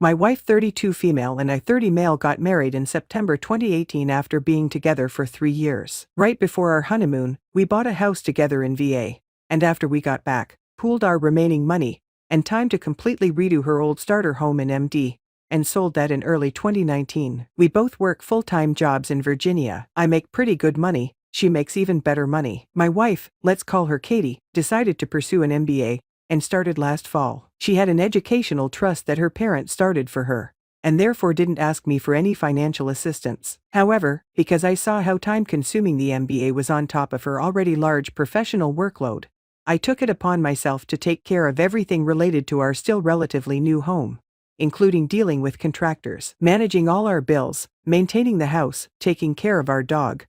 My wife 32 female and I 30 male got married in September 2018 after being together for 3 years. Right before our honeymoon, we bought a house together in VA, and after we got back, pooled our remaining money, and time to completely redo her old starter home in MD, and sold that in early 2019. We both work full-time jobs in Virginia. I make pretty good money, she makes even better money. My wife, let's call her Katie, decided to pursue an MBA, and started last fall. She had an educational trust that her parents started for her, and therefore didn't ask me for any financial assistance. However, because I saw how time-consuming the MBA was on top of her already large professional workload, I took it upon myself to take care of everything related to our still relatively new home, including dealing with contractors, managing all our bills, maintaining the house, taking care of our dog,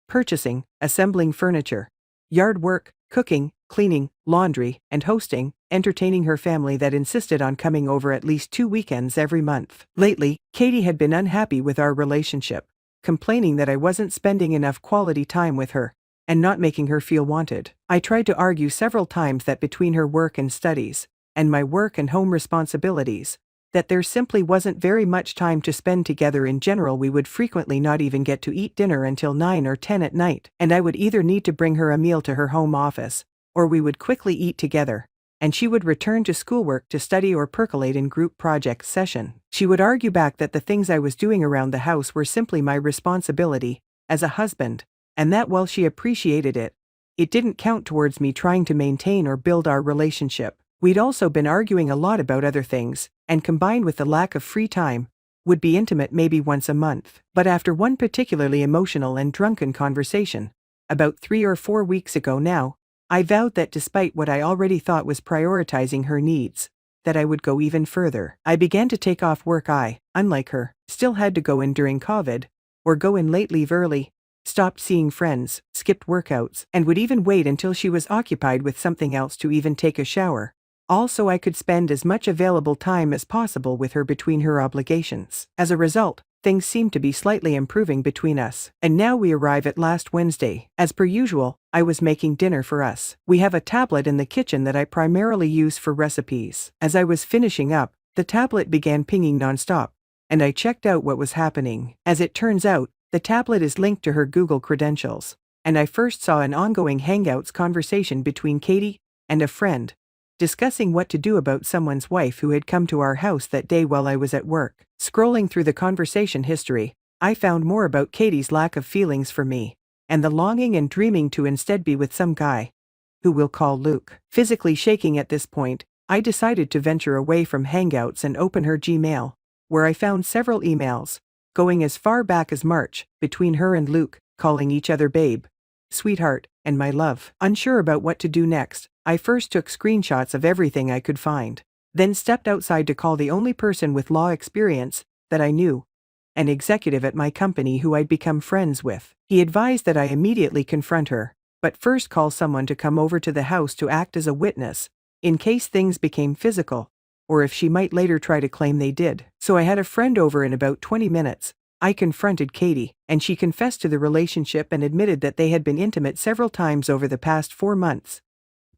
purchasing, assembling furniture, yard work, cooking, cleaning, laundry, and hosting, entertaining her family that insisted on coming over at least 2 weekends every month. Lately, Katie had been unhappy with our relationship, complaining that I wasn't spending enough quality time with her, and not making her feel wanted. I tried to argue several times that between her work and studies, and my work and home responsibilities, that there simply wasn't very much time to spend together in general. We would frequently not even get to eat dinner until 9 or 10 at night, and I would either need to bring her a meal to her home office, or we would quickly eat together, and she would return to schoolwork to study or percolate in group project session. She would argue back that the things I was doing around the house were simply my responsibility as a husband, and that while she appreciated it, it didn't count towards me trying to maintain or build our relationship. We'd also been arguing a lot about other things, and combined with the lack of free time, would be intimate maybe once a month. But after one particularly emotional and drunken conversation, about 3 or 4 weeks ago now, I vowed that despite what I already thought was prioritizing her needs, that I would go even further. I began to take off work. I, unlike her, still had to go in during COVID, or go in late, leave early, stopped seeing friends, skipped workouts, and would even wait until she was occupied with something else to even take a shower. Also, I could spend as much available time as possible with her between her obligations. As a result, things seemed to be slightly improving between us. And now we arrive at last Wednesday. As per usual, I was making dinner for us. We have a tablet in the kitchen that I primarily use for recipes. As I was finishing up, the tablet began pinging nonstop, and I checked out what was happening. As it turns out, the tablet is linked to her Google credentials, and I first saw an ongoing Hangouts conversation between Katie and a friend, discussing what to do about someone's wife who had come to our house that day while I was at work. Scrolling through the conversation history, I found more about Katie's lack of feelings for me, and the longing and dreaming to instead be with some guy, who we'll call Luke. Physically shaking at this point, I decided to venture away from Hangouts and open her Gmail, where I found several emails, going as far back as March, between her and Luke, calling each other babe, sweetheart, and my love. Unsure about what to do next, I first took screenshots of everything I could find, then stepped outside to call the only person with law experience that I knew, an executive at my company who I'd become friends with. He advised that I immediately confront her, but first call someone to come over to the house to act as a witness, in case things became physical, or if she might later try to claim they did. So I had a friend over in about 20 minutes. I confronted Katie, and she confessed to the relationship and admitted that they had been intimate several times over the past 4 months,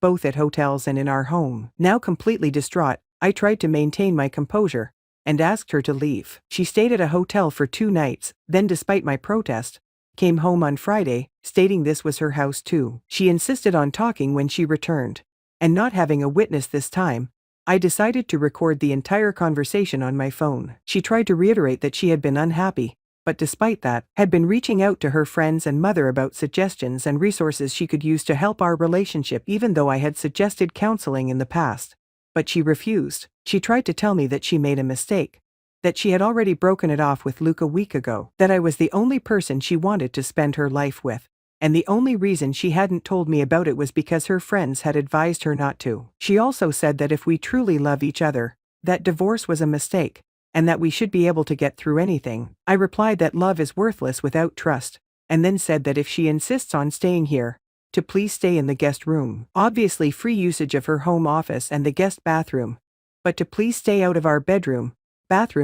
both at hotels and in our home. Now completely distraught, I tried to maintain my composure, and asked her to leave. She stayed at a hotel for 2 nights, then despite my protest, came home on Friday, stating this was her house too. She insisted on talking when she returned, and not having a witness this time, I decided to record the entire conversation on my phone. She tried to reiterate that she had been unhappy, but despite that, had been reaching out to her friends and mother about suggestions and resources she could use to help our relationship, even though I had suggested counseling in the past. But she refused. She tried to tell me that she made a mistake, that she had already broken it off with Luke a week ago, that I was the only person she wanted to spend her life with, and the only reason she hadn't told me about it was because her friends had advised her not to. She also said that if we truly love each other, that divorce was a mistake, and that we should be able to get through anything. I replied that love is worthless without trust, and then said that if she insists on staying here, to please stay in the guest room. Obviously free usage of her home office and the guest bathroom, but to please stay out of our bathroom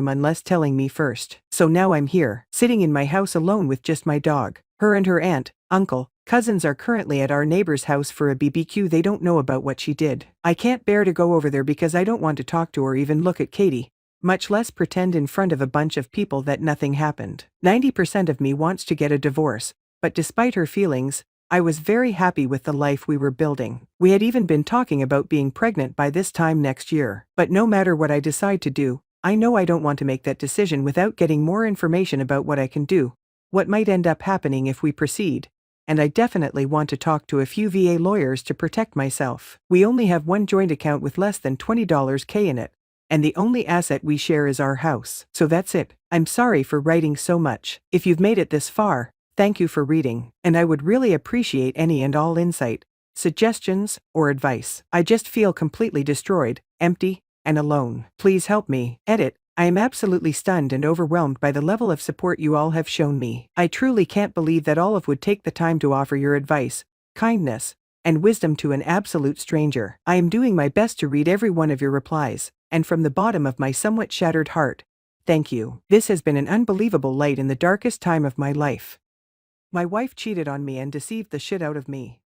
unless telling me first. So now I'm here, sitting in my house alone with just my dog. Her and her aunt, uncle, cousins are currently at our neighbor's house for a BBQ. They don't know about what she did. I can't bear to go over there because I don't want to talk to or even look at Katie, much less pretend in front of a bunch of people that nothing happened. 90% of me wants to get a divorce, but despite her feelings, I was very happy with the life we were building. We had even been talking about being pregnant by this time next year. But no matter what I decide to do, I know I don't want to make that decision without getting more information about what I can do, what might end up happening if we proceed, and I definitely want to talk to a few VA lawyers to protect myself. We only have one joint account with less than $20K in it, and the only asset we share is our house. So that's it. I'm sorry for writing so much. If you've made it this far, thank you for reading, and I would really appreciate any and all insight, suggestions, or advice. I just feel completely destroyed, empty, and alone. Please help me. Edit. I am absolutely stunned and overwhelmed by the level of support you all have shown me. I truly can't believe that all of would take the time to offer your advice, kindness, and wisdom to an absolute stranger. I am doing my best to read every one of your replies, and from the bottom of my somewhat shattered heart, thank you. This has been an unbelievable light in the darkest time of my life. My wife cheated on me and deceived the shit out of me.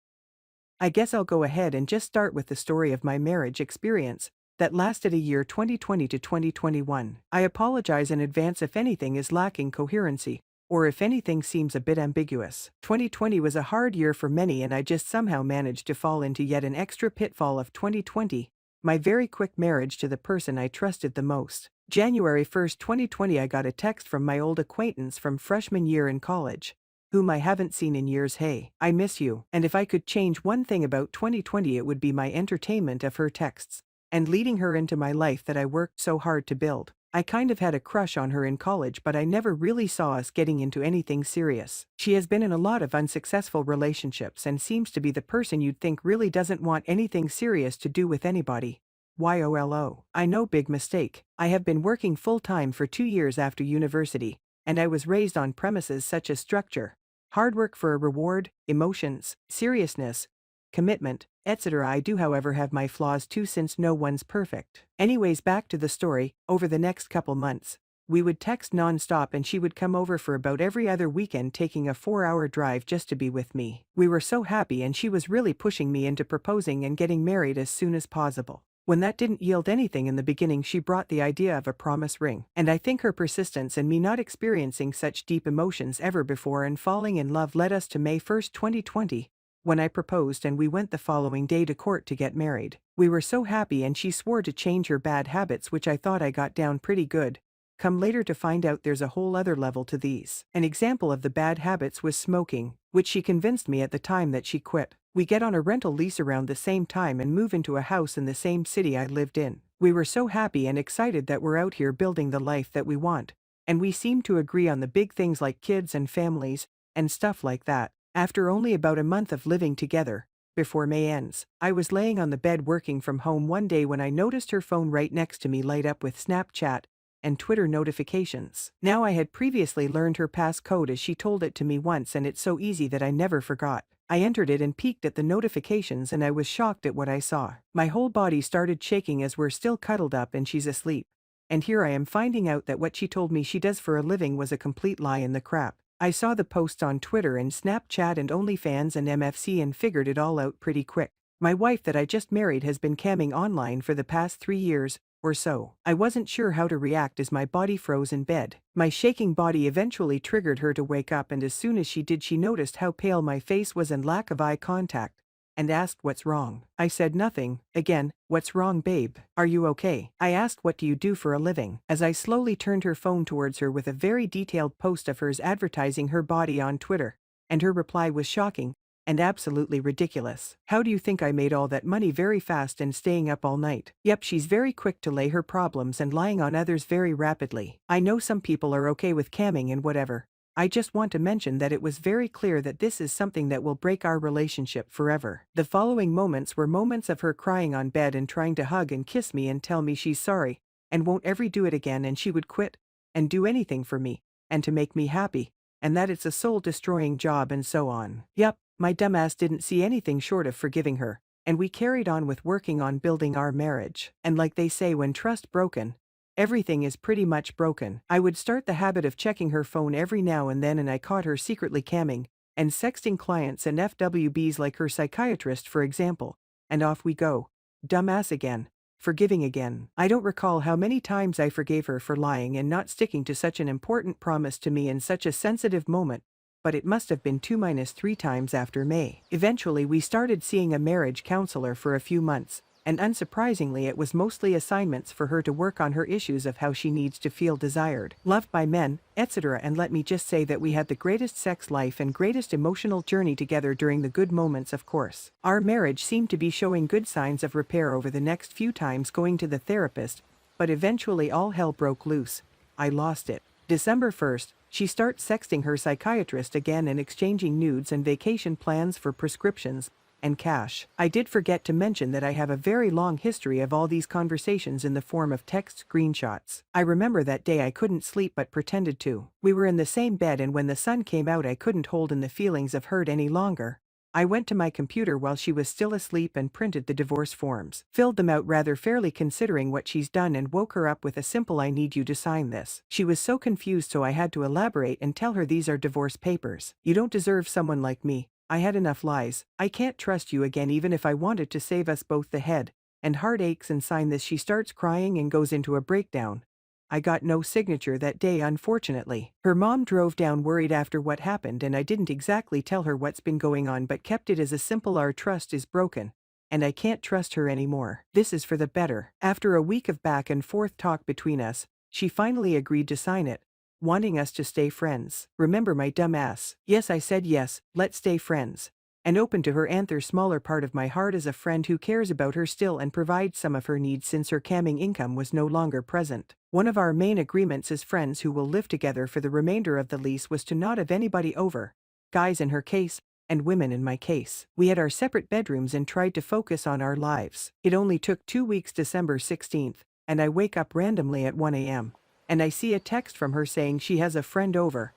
I guess I'll go ahead and just start with the story of my marriage experience that lasted a year 2020 to 2021. I apologize in advance if anything is lacking coherency, or if anything seems a bit ambiguous. 2020 was a hard year for many, and I just somehow managed to fall into yet an extra pitfall of 2020, my very quick marriage to the person I trusted the most. January 1st, 2020, I got a text from my old acquaintance from freshman year in college, whom I haven't seen in years. Hey, I miss you. And if I could change one thing about 2020, it would be my entertainment of her texts and leading her into my life that I worked so hard to build. I kind of had a crush on her in college, but I never really saw us getting into anything serious. She has been in a lot of unsuccessful relationships and seems to be the person you'd think really doesn't want anything serious to do with anybody. YOLO. I know, big mistake. I have been working full-time for 2 years after university, and I was raised on premises such as structure, hard work for a reward, emotions, seriousness, commitment, etc. I do, however, have my flaws too, since no one's perfect. Anyways, back to the story. Over the next couple months, we would text non-stop, and she would come over for about every other weekend, taking a 4-hour drive just to be with me. We were so happy, and she was really pushing me into proposing and getting married as soon as possible. When that didn't yield anything in the beginning, she brought the idea of a promise ring, and I think her persistence and me not experiencing such deep emotions ever before and falling in love led us to May 1st, 2020, when I proposed, and we went the following day to court to get married. We were so happy, and she swore to change her bad habits, which I thought I got down pretty good. Come later to find out there's a whole other level to these. An example of the bad habits was smoking, which she convinced me at the time that she quit. We get on a rental lease around the same time and move into a house in the same city I lived in. We were so happy and excited that we're out here building the life that we want, and we seem to agree on the big things like kids and families, and stuff like that. After only about a month of living together, before May ends, I was laying on the bed working from home one day when I noticed her phone right next to me light up with Snapchat and Twitter notifications. Now, I had previously learned her passcode as she told it to me once, and it's so easy that I never forgot. I entered it and peeked at the notifications, and I was shocked at what I saw. My whole body started shaking as we're still cuddled up and she's asleep. And here I am finding out that what she told me she does for a living was a complete lie in the crap. I saw the posts on Twitter and Snapchat and OnlyFans and MFC and figured it all out pretty quick. My wife that I just married has been camming online for the past 3 years or so. I wasn't sure how to react as my body froze in bed. My shaking body eventually triggered her to wake up, and as soon as she did, she noticed how pale my face was and lack of eye contact, and asked what's wrong. I said nothing. Again, what's wrong, babe? Are you okay? I asked, what do you do for a living? As I slowly turned her phone towards her with a very detailed post of hers advertising her body on Twitter, and her reply was shocking and absolutely ridiculous. How do you think I made all that money very fast and staying up all night? Yep, she's very quick to lay her problems and lying on others very rapidly. I know some people are okay with camming and whatever. I just want to mention that it was very clear that this is something that will break our relationship forever. The following moments were moments of her crying on bed and trying to hug and kiss me and tell me she's sorry and won't ever do it again, and she would quit and do anything for me and to make me happy, and that it's a soul-destroying job and so on. Yep, my dumbass didn't see anything short of forgiving her, and we carried on with working on building our marriage. And like they say, when trust broken, everything is pretty much broken. I would start the habit of checking her phone every now and then, and I caught her secretly camming and sexting clients and FWBs like her psychiatrist, for example, and off we go. Dumbass again. Forgiving again. I don't recall how many times I forgave her for lying and not sticking to such an important promise to me in such a sensitive moment, but it must have been 2-3 times after May. Eventually we started seeing a marriage counselor for a few months, and unsurprisingly it was mostly assignments for her to work on her issues of how she needs to feel desired, loved by men, etc. And let me just say that we had the greatest sex life and greatest emotional journey together during the good moments, of course. Our marriage seemed to be showing good signs of repair over the next few times going to the therapist, but eventually all hell broke loose. I lost it. December 1st, she starts sexting her psychiatrist again and exchanging nudes and vacation plans for prescriptions and cash. I did forget to mention that I have a very long history of all these conversations in the form of text screenshots. I remember that day I couldn't sleep but pretended to. We were in the same bed, and when the sun came out I couldn't hold in the feelings of hurt any longer. I went to my computer while she was still asleep and printed the divorce forms, filled them out rather fairly considering what she's done, and woke her up with a simple "I need you to sign this." She was so confused, so I had to elaborate and tell her these are divorce papers. You don't deserve someone like me. I had enough lies. I can't trust you again even if I wanted to save us both the head and heart aches and sign this. She starts crying and goes into a breakdown. I got no signature that day, unfortunately. Her mom drove down worried after what happened, and I didn't exactly tell her what's been going on but kept it as a simple "our trust is broken, and I can't trust her anymore. This is for the better." After a week of back and forth talk between us, she finally agreed to sign it, wanting us to stay friends. Remember my dumb ass? Yes, I said yes, let's stay friends. And open to her anther smaller part of my heart as a friend who cares about her still and provides some of her needs since her camming income was no longer present. One of our main agreements as friends who will live together for the remainder of the lease was to not have anybody over, guys in her case, and women in my case. We had our separate bedrooms and tried to focus on our lives. It only took 2 weeks. December 16th, and I wake up randomly at 1 a.m. and I see a text from her saying she has a friend over.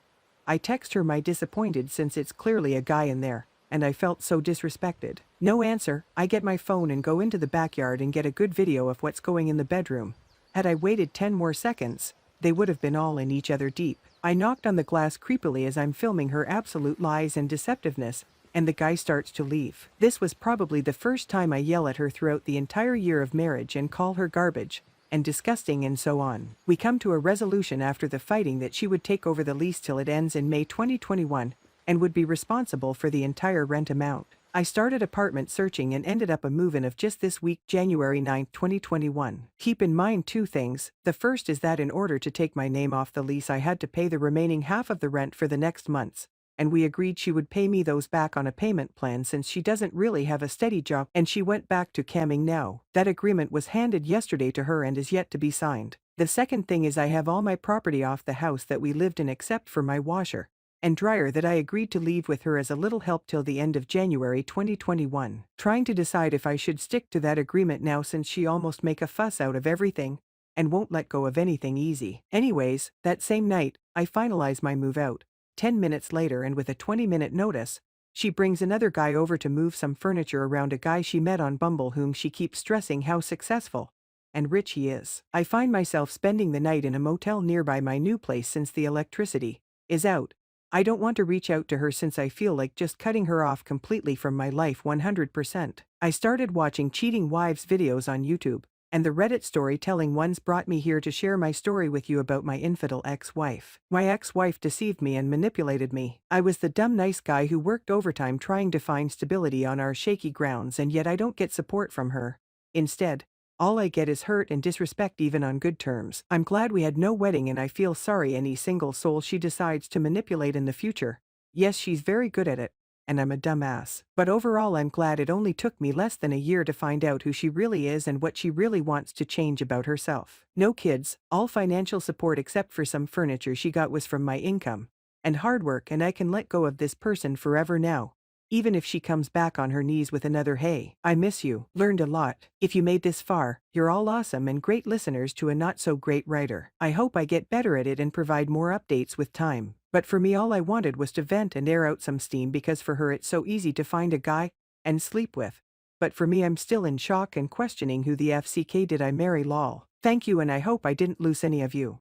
I text her my disappointed since it's clearly a guy in there, and I felt so disrespected. No answer. I get my phone and go into the backyard and get a good video of what's going in the bedroom. Had I waited 10 more seconds, they would have been all in each other deep. I knocked on the glass creepily as I'm filming her absolute lies and deceptiveness, and the guy starts to leave. This was probably the first time I yell at her throughout the entire year of marriage and call her garbage and disgusting and so on. We come to a resolution after the fighting that she would take over the lease till it ends in May 2021 and would be responsible for the entire rent amount. I started apartment searching and ended up a move-in of just this week, January 9, 2021. Keep in mind 2 things. The first is that in order to take my name off the lease I had to pay the remaining half of the rent for the next months, and we agreed she would pay me those back on a payment plan since she doesn't really have a steady job and she went back to camming now. That agreement was handed yesterday to her and is yet to be signed. The second thing is I have all my property off the house that we lived in except for my washer and dryer that I agreed to leave with her as a little help till the end of January 2021. Trying to decide if I should stick to that agreement now since she almost make a fuss out of everything and won't let go of anything easy. Anyways, that same night, I finalize my move out. 10 minutes later, and with a 20-minute notice, she brings another guy over to move some furniture around, a guy she met on Bumble whom she keeps stressing how successful and rich he is. I find myself spending the night in a motel nearby my new place since the electricity is out. I don't want to reach out to her since I feel like just cutting her off completely from my life 100%. I started watching cheating wives videos on YouTube, and the Reddit storytelling ones brought me here to share my story with you about my infidel ex-wife. My ex-wife deceived me and manipulated me. I was the dumb nice guy who worked overtime trying to find stability on our shaky grounds, and yet I don't get support from her. Instead, all I get is hurt and disrespect even on good terms. I'm glad we had no wedding, and I feel sorry any single soul she decides to manipulate in the future. Yes, she's very good at it, and I'm a dumbass. But overall I'm glad it only took me less than a year to find out who she really is and what she really wants to change about herself. No kids, all financial support except for some furniture she got was from my income and hard work, and I can let go of this person forever now. Even if she comes back on her knees with another "Hey, I miss you." Learned a lot. If you made this far, you're all awesome and great listeners to a not so great writer. I hope I get better at it and provide more updates with time. But for me all I wanted was to vent and air out some steam, because for her it's so easy to find a guy and sleep with. But for me I'm still in shock and questioning who the FCK did I marry lol. Thank you, and I hope I didn't lose any of you.